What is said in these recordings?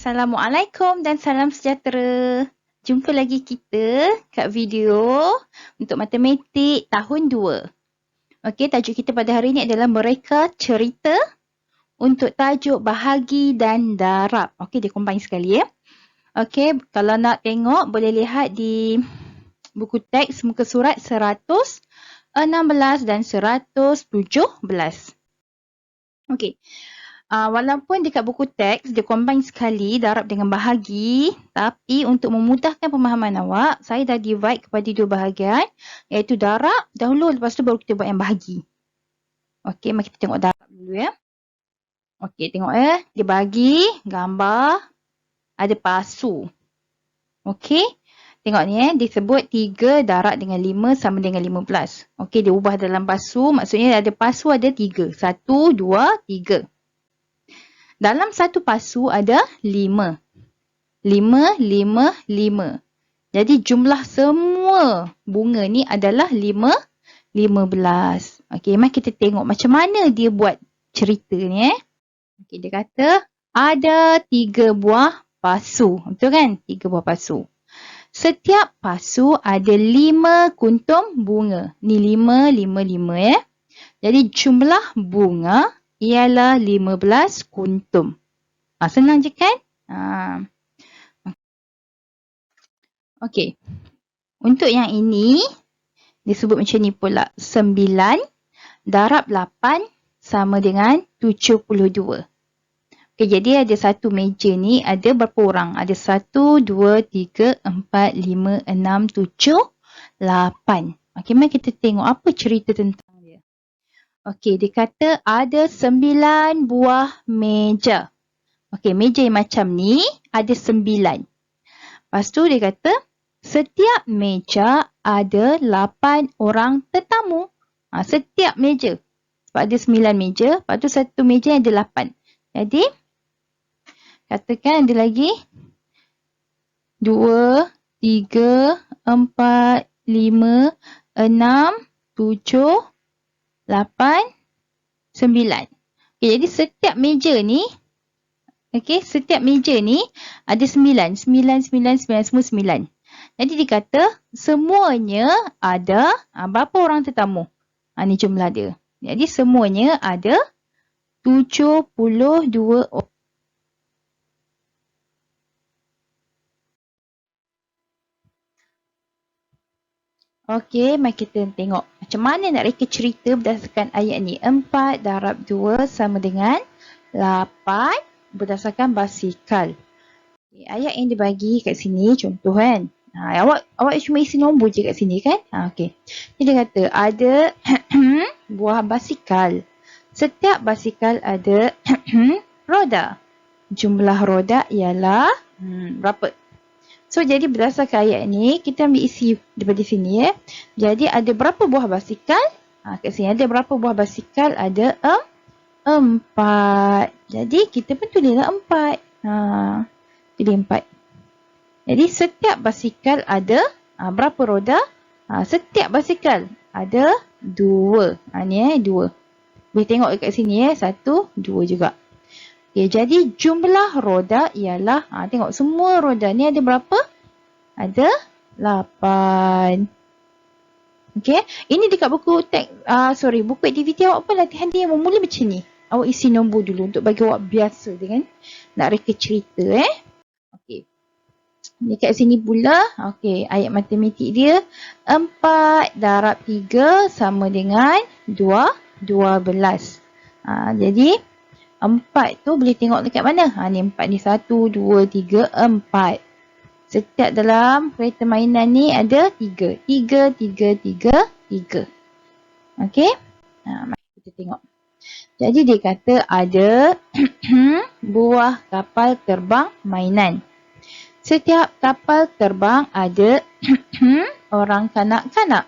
Assalamualaikum dan salam sejahtera. Jumpa lagi kita kat video untuk matematik tahun 2. Okey, tajuk kita pada hari ini adalah mereka cerita untuk tajuk bahagi dan darab. Okey, dia combine sekali ya. Okey, kalau nak tengok boleh lihat di buku teks muka surat 116 dan 117. Okey. Walaupun dekat buku teks dia combine sekali darab dengan bahagi, tapi untuk memudahkan pemahaman awak, saya dah divide kepada dua bahagian, iaitu darab dahulu, lepas tu baru kita buat yang bahagi. Okey, mari kita tengok darab dulu ya. Okey, tengok ya, dia bagi gambar ada pasu. Okey, tengok ni disebut 3 darab dengan 5 sama dengan 15. Okey, dia ubah dalam pasu, maksudnya ada pasu ada 3. 1, 2, 3. Dalam satu pasu ada 5. 5, 5, 5. Jadi jumlah semua bunga ni adalah 15. Okey, mari kita tengok macam mana dia buat cerita ni. Okey, dia kata ada 3 buah pasu. Betul kan? 3 buah pasu. Setiap pasu ada 5 kuntum bunga. Ni 5, 5, 5 ya. Jadi jumlah bunga ialah 15 kuntum. Senang je kan? Okey. Untuk yang ini, disebut macam ni pula. 9 darab 8 sama dengan 72. Okey, jadi ada satu meja ni ada berapa orang? Ada 1, 2, 3, 4, 5, 6, 7, 8. Okey, mari kita tengok apa cerita tentang dia. Okey, dia kata ada 9 buah meja. Okey, meja yang macam ni ada 9. Lepas tu dia kata setiap meja ada 8 orang tetamu. Setiap meja. Sebab ada 9 meja, lepas tu satu meja ada 8. Jadi, katakan ada lagi 2, 3, 4, 5, 6, 7, 8, 9. Okay, jadi setiap meja ni, setiap meja ni ada 9. 9, 9, 9, semua 9. Jadi dikata semuanya ada berapa orang tetamu? Ni jumlah dia. Jadi semuanya ada 72 orang. Okey, mari kita tengok macam mana nak reka cerita berdasarkan ayat ni. 4 darab 2 sama dengan 8 berdasarkan basikal. Okay, ayat yang dibagi kat sini contoh kan. Awak cuma isi nombor je kat sini kan. Okey. Jadi dia kata ada buah basikal. Setiap basikal ada roda. Jumlah roda ialah berapa? So, jadi berdasarkan ayat ni, kita ambil isi daripada sini ya. Jadi, ada berapa buah basikal? Kat sini ada berapa buah basikal? Ada 4. Jadi, kita pun tulislah 4. Tulis 4. Jadi, setiap basikal ada berapa roda? Setiap basikal ada 2. Ni 2. Boleh tengok kat sini ya. 1, 2 juga. Okay, jadi jumlah roda ialah, tengok semua roda ni ada berapa? Ada 8. Okay, ini dekat buku buku aktiviti awak pun latihan dia memula macam ni. Awak isi nombor dulu untuk bagi awak biasa dengan nak reka cerita Okay. Dekat sini pula, ayat matematik dia 4 darab 3 sama dengan 12. Jadi 4 tu boleh tengok dekat mana? Ni 4 ni 1, 2, 3, 4. Setiap dalam kereta mainan ni ada 3. 3, 3, 3, 3. Okey? Mari kita tengok. Jadi dia kata ada buah kapal terbang mainan. Setiap kapal terbang ada orang kanak-kanak.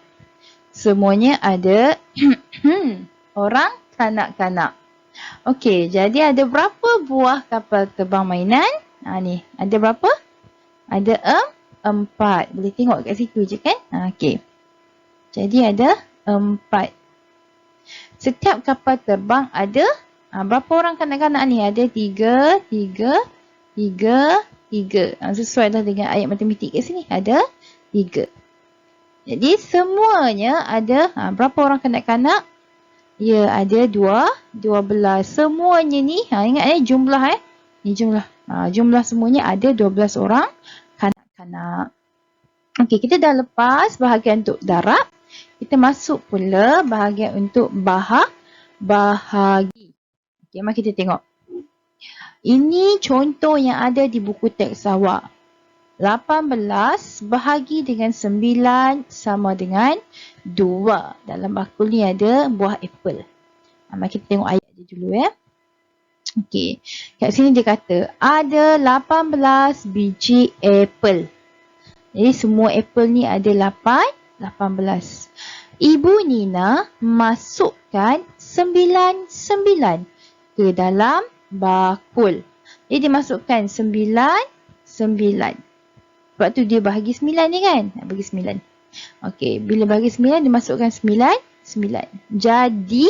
Semuanya ada orang kanak-kanak. Okey, jadi ada berapa buah kapal terbang mainan? Ni, ada berapa? Ada 4. Boleh tengok kat situ je kan? Okey. Jadi ada 4. Setiap kapal terbang ada berapa orang kanak-kanak ni? Ada 3, 3, 3, 3. Sesuai dah dengan ayat matematik kat sini. Ada 3. Jadi semuanya ada, berapa orang kanak-kanak? Ya, ada 12. Semuanya ni, ingat jumlah Ni jumlah. Jumlah semuanya ada 12 orang kanak-kanak. Okey, kita dah lepas bahagian untuk darab. Kita masuk pula bahagian untuk bahagi. Okey, mari kita tengok. Ini contoh yang ada di buku teks awak. 18 bahagi dengan 9 sama dengan 2. Dalam bakul ni ada buah apple. Mari kita tengok ayat dia dulu ya. Okey. Kat sini dia kata ada 18 biji apple. Jadi semua apple ni ada 18. Ibu Nina masukkan 9 ke dalam bakul. Jadi dia masukkan 9. Sebab tu dia bahagi 9 ni kan? Nak bagi 9. Okey, bila bahagi 9 dia masukkan 9. Jadi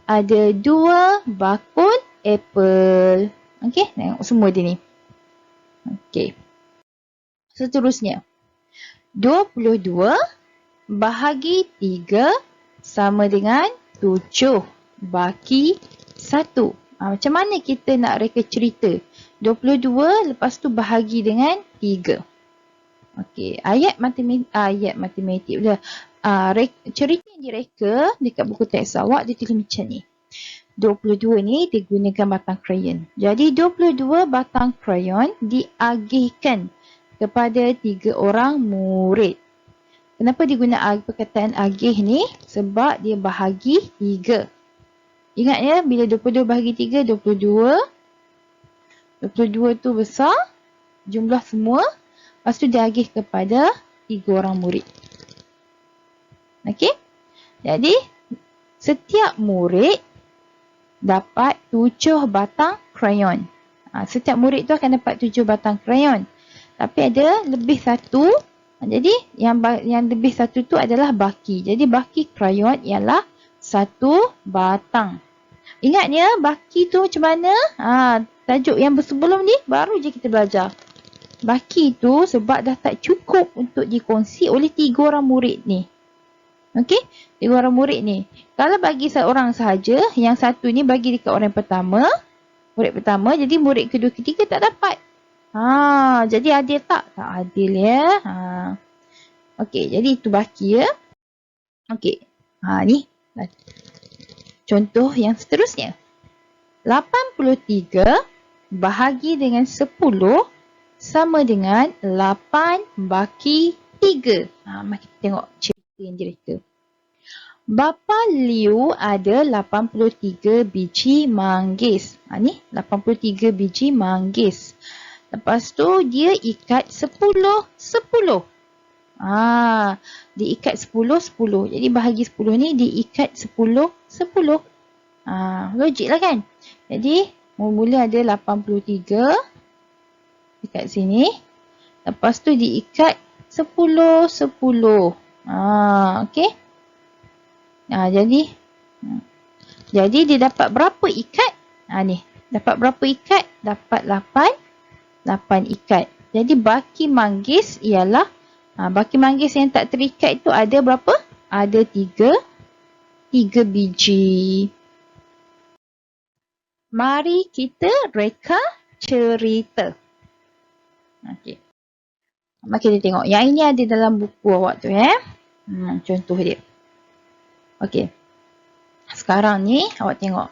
ada 2 bakul apple. Okey, tengok semua dia ni. Okey. Seterusnya. 22 bahagi 3 sama dengan 7 bagi 1. Macam mana kita nak reka cerita? 22 lepas tu bahagi dengan 3. Okey, ayat matematik pula. Cerita yang direka dekat buku teks awak dia tulis macam ni. 22 ni digunakan batang krayon. Jadi 22 batang krayon diagihkan kepada 3 orang murid. Kenapa diguna perkataan agih ni? Sebab dia bahagi 3. Ingat ya, bila 22 bahagi 3, 22 tu besar, jumlah semua. Lepas tu diagih kepada 3 orang murid. Okey? Jadi, setiap murid dapat 7 batang krayon. Setiap murid tu akan dapat 7 batang krayon. Tapi ada lebih satu. Jadi, yang lebih satu tu adalah baki. Jadi, baki krayon ialah 1 batang. Ingat ya, baki tu macam mana? Tajuk yang sebelum ni baru je kita belajar. Baki tu sebab dah tak cukup untuk dikongsi oleh 3 orang murid ni. Okey? 3 orang murid ni. Kalau bagi seorang sahaja, yang satu ni bagi dekat orang pertama. Murid pertama, jadi murid kedua, ketiga tak dapat. Jadi adil tak? Tak adil ya. Okey, jadi itu baki ya. Okey. Ni. Contoh yang seterusnya. 83 bahagi dengan 10 sama dengan 8 baki 3. Mari kita tengok cerita yang direka. Bapa Liu ada 83 biji manggis. Ni 83 biji manggis. Lepas tu dia ikat 10. Diikat 10. Jadi bahagi 10 ni diikat 10. Logik lah kan? Jadi mula ada 83 dekat sini. Lepas tu diikat 10. Okey. Jadi dia dapat berapa ikat? Ni. Dapat berapa ikat? Dapat 8 ikat. Jadi baki manggis ialah baki manggis yang tak terikat itu ada berapa? Ada 3 biji. Mari kita reka cerita. Okey. Mari kita tengok. Yang ini ada dalam buku awak tu ya. Contoh dia. Okey. Sekarang ni awak tengok.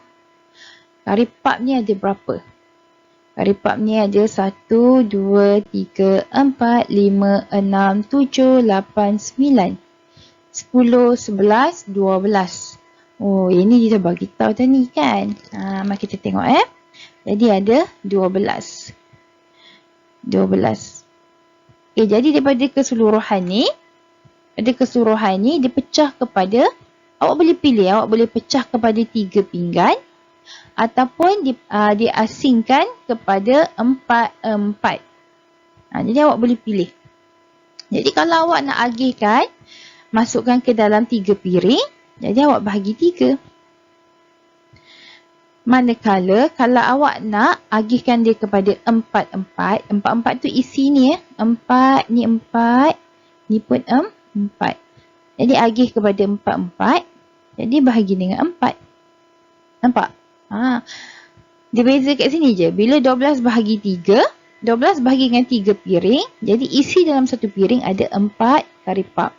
Karipap ni ada berapa? Karipap ni ada 1, 2, 3, 4, 5, 6, 7, 8, 9, 10, 11, 12. Oh, ini dia dah bagi tahu tadi kan. Mari kita tengok Jadi ada 12. Okay, jadi daripada keseluruhan ni dipecah kepada, awak boleh pilih, awak boleh pecah kepada 3 pinggan ataupun diasingkan kepada 4. Jadi awak boleh pilih. Jadi kalau awak nak agihkan, masukkan ke dalam 3 piring. Jadi awak bahagi 3. Manakala kalau awak nak agihkan dia kepada 4, 4. 4 tu isi ni 4, ni 4, ni pun 4. Jadi agih kepada 4, 4. Jadi bahagi dengan 4. Nampak? Dia beza kat sini je. Bila 12 bahagi 3, 12 bahagi dengan 3 piring. Jadi isi dalam satu piring ada 4 kari pap.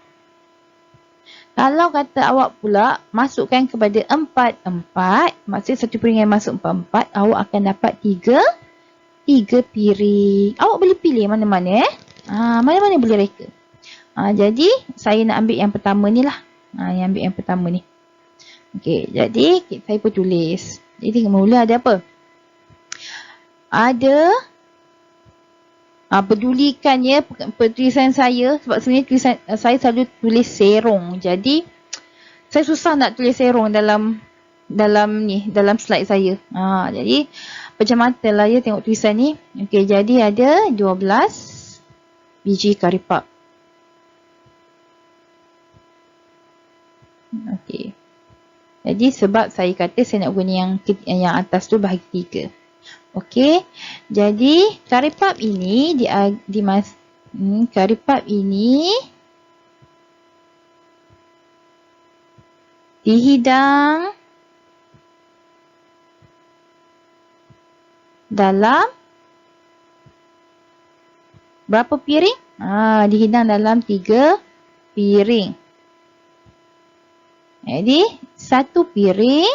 Kalau kata awak pula masukkan kepada 4, 4. Maksudnya satu piring yang masuk 4, 4. Awak akan dapat 3 piring. Awak boleh pilih mana-mana mana-mana boleh reka. Jadi saya nak ambil yang pertama ni lah. Yang ambil yang pertama ni. Okey, jadi saya pun tulis. Jadi mula ada apa? Ada pedulikan ya tulisan saya, sebab sebenarnya tulisan saya selalu tulis serong. Jadi saya susah nak tulis serong dalam slide saya. Jadi pecah-mata lah ya tengok tulisan ni. Okey, jadi ada 12 biji kari pap. Okey. Jadi sebab saya kata saya nak guna yang atas tu bahagi 3. Okey. Jadi kari pap ini kari pap ini dihidang dalam berapa piring? Dihidang dalam 3 piring. Jadi satu piring,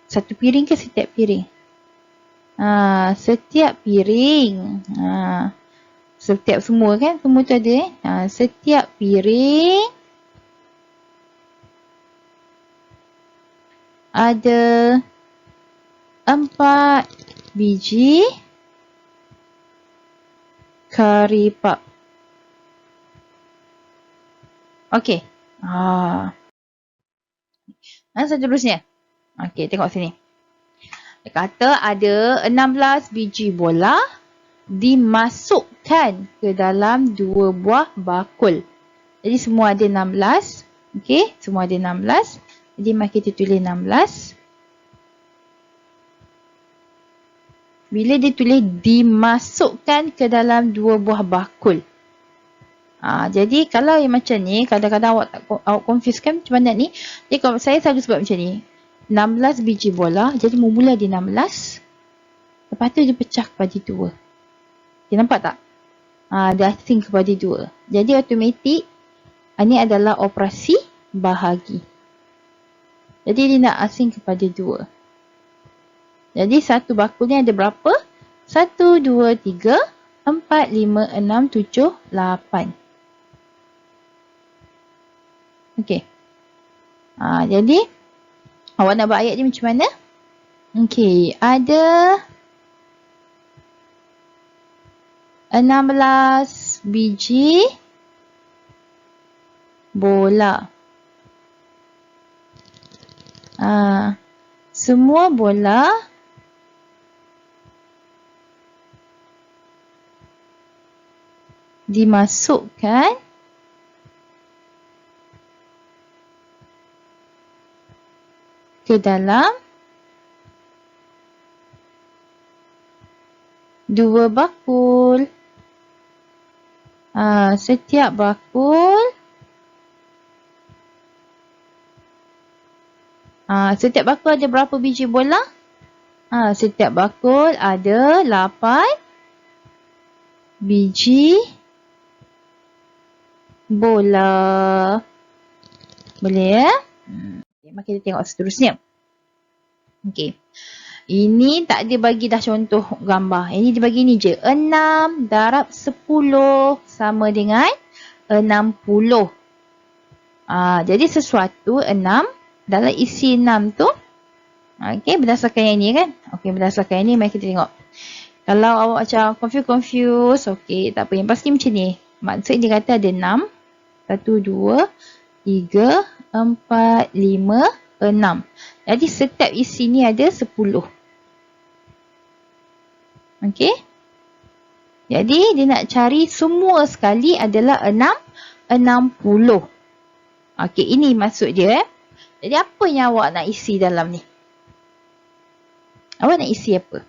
satu piring ke setiap piring? Setiap piring. Setiap semua kan? Semua tu ada setiap piring ada 4 biji kari pap. Okey. Seterusnya. Okey, tengok sini. Dia kata ada 16 biji bola dimasukkan ke dalam 2 buah bakul. Jadi semua ada 16. Okey, semua ada 16. Jadi mari kita tulis 16. Bila dia tulis dimasukkan ke dalam 2 buah bakul. Jadi kalau yang macam ni, kadang-kadang awak confuse kan macam mana ni. Jadi kalau saya selalu sebab macam ni. 16 biji bola, jadi mula dia 16. Lepas tu dia pecah kepada 2. Dia nampak tak? Dia asing kepada 2. Jadi automatik, ini adalah operasi bahagi. Jadi dia nak asing kepada 2. Jadi satu bakul ni ada berapa? 1, 2, 3, 4, 5, 6, 7, 8. Okey. Jadi awak nak buat ayat ni macam mana? Okey, ada 16 biji bola. Semua bola dimasukkan ke dalam 2 bakul. Setiap bakul ada berapa biji bola? Setiap bakul ada 8 biji bola. Boleh ya? Okay, mari kita tengok seterusnya. Okey. Ini tak dia bagi dah contoh gambar. Ini dia bagi ni je. 6 darab 10 sama dengan 60. Jadi sesuatu 6 dalam isi 6 tu. Okey, berdasarkan yang ni kan. Okey, berdasarkan yang ni mari kita tengok. Kalau awak macam confuse, okey, tak apa. Yang pasti macam ni. Maksud dia kata ada 6. 1, 2, 3, 4, 5, 6. Jadi setiap isi ni ada 10. Okey. Jadi dia nak cari semua sekali adalah 60. Okey, ini maksud dia. Jadi apa yang awak nak isi dalam ni? Awak nak isi apa?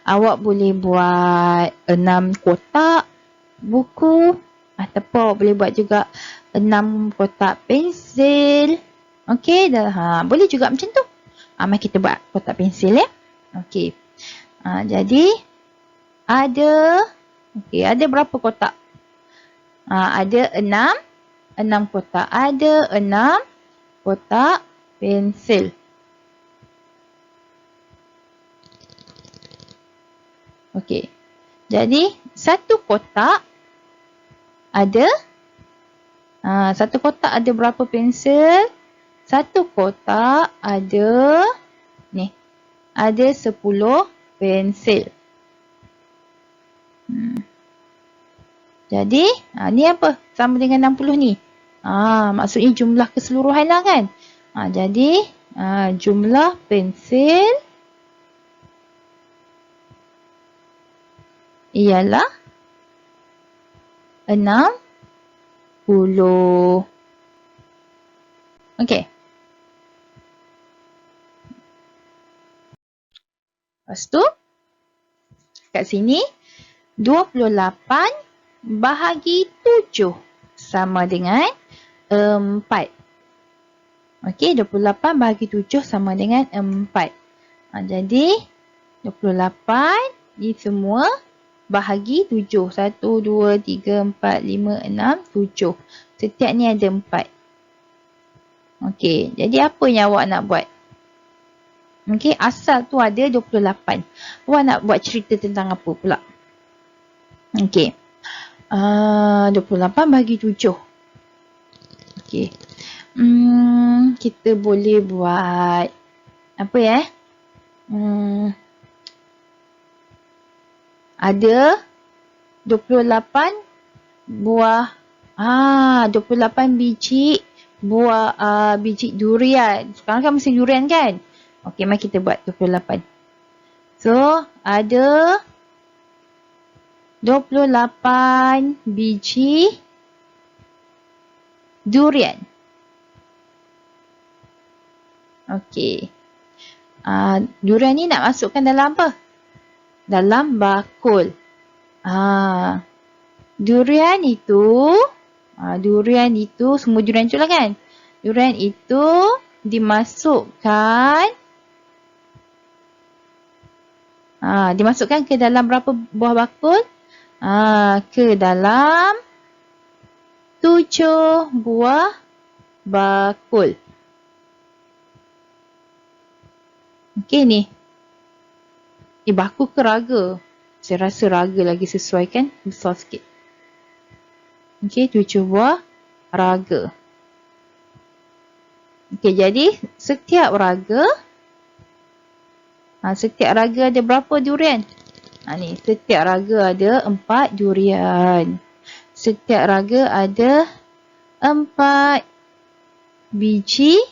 Awak boleh buat 6 kotak buku. Ataupun awak boleh buat juga 6 kotak pensil. Okey, dah. Boleh juga macam tu. Mari kita buat kotak pensil ya. Okey. Jadi ada berapa kotak? Ada 6 kotak. Ada 6 kotak pensil. Okey. Jadi satu kotak ada berapa pensel? Satu kotak ada 10 pensel. Jadi ni apa? Sama dengan 60 ni. Maksudnya jumlah keseluruhan lah kan. Jadi jumlah pensil ialah 60. Okey. Lepas tu kat sini 28 bahagi 7 sama dengan 4. Okey, 28 bahagi 7 sama dengan 4. Jadi 28 ni semua bahagi 7. 1, 2, 3, 4, 5, 6, 7. Setiap ni ada 4. Okey, jadi apa yang awak nak buat? Okey, asal tu ada 28. Awak nak buat cerita tentang apa pula? Okey. 28 bahagi 7. Okey. Kita boleh buat apa ya? Ada 28 buah 28 biji buah biji durian. Sekarang kan musim durian kan? Okey, mari kita buat 28. So, ada 28 biji durian. Okey. Durian ni nak masukkan dalam apa? Dalam bakul. Durian itu semua durian tu lah kan? Durian itu dimasukkan ke dalam berapa buah bakul? Ke dalam 7 buah bakul. Okey ni. Bakul ke raga? Saya rasa raga lagi sesuai kan? Besar sikit. Okey, 7 buah raga. Okey, jadi setiap raga ada berapa durian? Ni, setiap raga ada 4 durian. Setiap raga ada 4 biji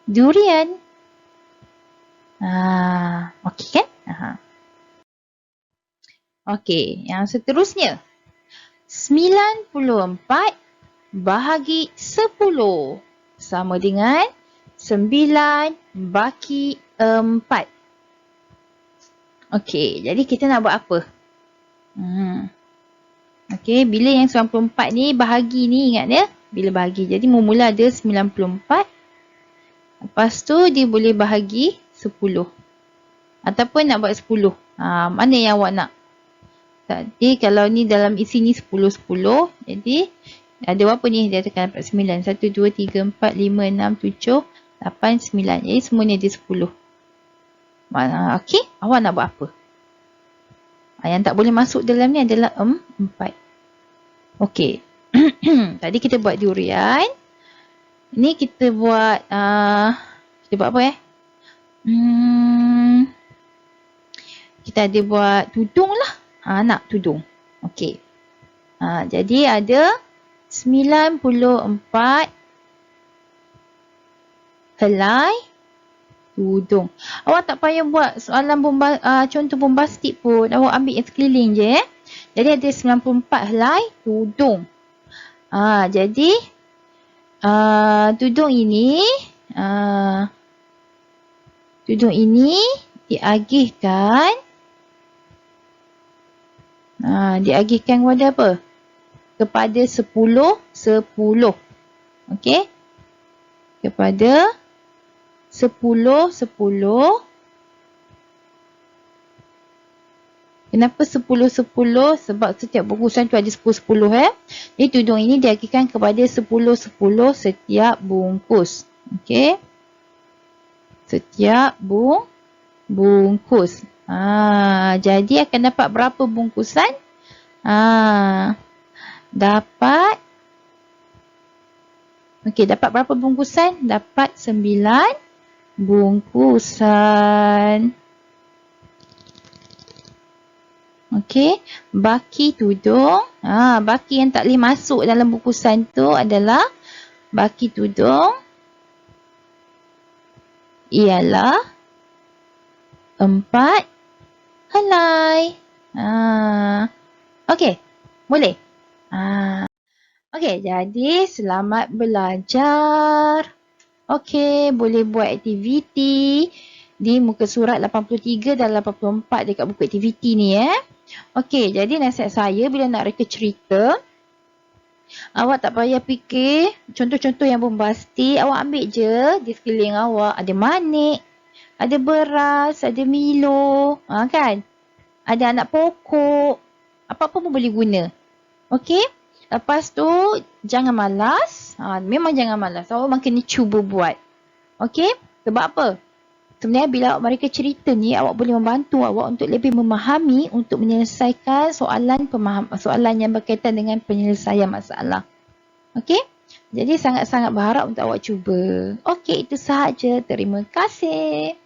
durian. Okey kan? Okey, yang seterusnya. 94 bahagi 10 sama dengan 9 bagi 4. Okey, jadi kita nak buat apa? Okey, bila yang 94 ni bahagi ni, ingat dia? Bila bahagi. Jadi mula ada 94. Lepas tu dia boleh bahagi 10. Ataupun nak buat 10. Mana yang awak nak? Tadi kalau ni dalam isi ni 10, 10. Jadi ada berapa ni? Dia akan dapat 9. 1, 2, 3, 4, 5, 6, 7, 8, 9. Jadi semua ni ada 10. Okey, awak nak buat apa? Yang tak boleh masuk dalam ni adalah 4. Okey. Tadi kita buat durian. Ni kita buat apa ya? Kita ada buat tudung lah. Nak tudung. Okey. Jadi ada 94 helai tudung. Awak tak payah buat soalan contoh bombastik pun. Awak ambil yang sekeliling je. Jadi ada 94 helai tudung. Jadi tudung ini diagihkan kepada apa? Kepada 10. Okey? Kepada 10. Kenapa 10? Sebab setiap bungkusan tu ada 10. Jadi tudung ini diagihkan kepada 10 setiap bungkus. Okey? Setiap bungkus. Jadi akan dapat berapa bungkusan? Dapat berapa bungkusan? Dapat 9 bungkusan. Okey, baki tudung. Baki yang tak boleh masuk dalam bungkusan tu adalah baki tudung ialah 4 helai. Okey, boleh? Okey, jadi selamat belajar. Okey, boleh buat aktiviti di muka surat 83 dan 84 dekat buku aktiviti ni Okey, jadi nasihat saya bila nak reka cerita, awak tak payah fikir contoh-contoh yang bombastik. Awak ambil je di sekeliling awak ada manik, ada beras, ada Milo, kan? Ada anak pokok, apa-apa pun boleh guna. Okey? Lepas tu jangan malas. Memang jangan malas. Awak kena cuba buat. Okey? Sebab apa? Sebenarnya bila mereka cerita ni, awak boleh membantu awak untuk lebih memahami untuk menyelesaikan soalan yang berkaitan dengan penyelesaian masalah. Okey? Jadi sangat-sangat berharap untuk awak cuba. Okey, itu sahaja. Terima kasih.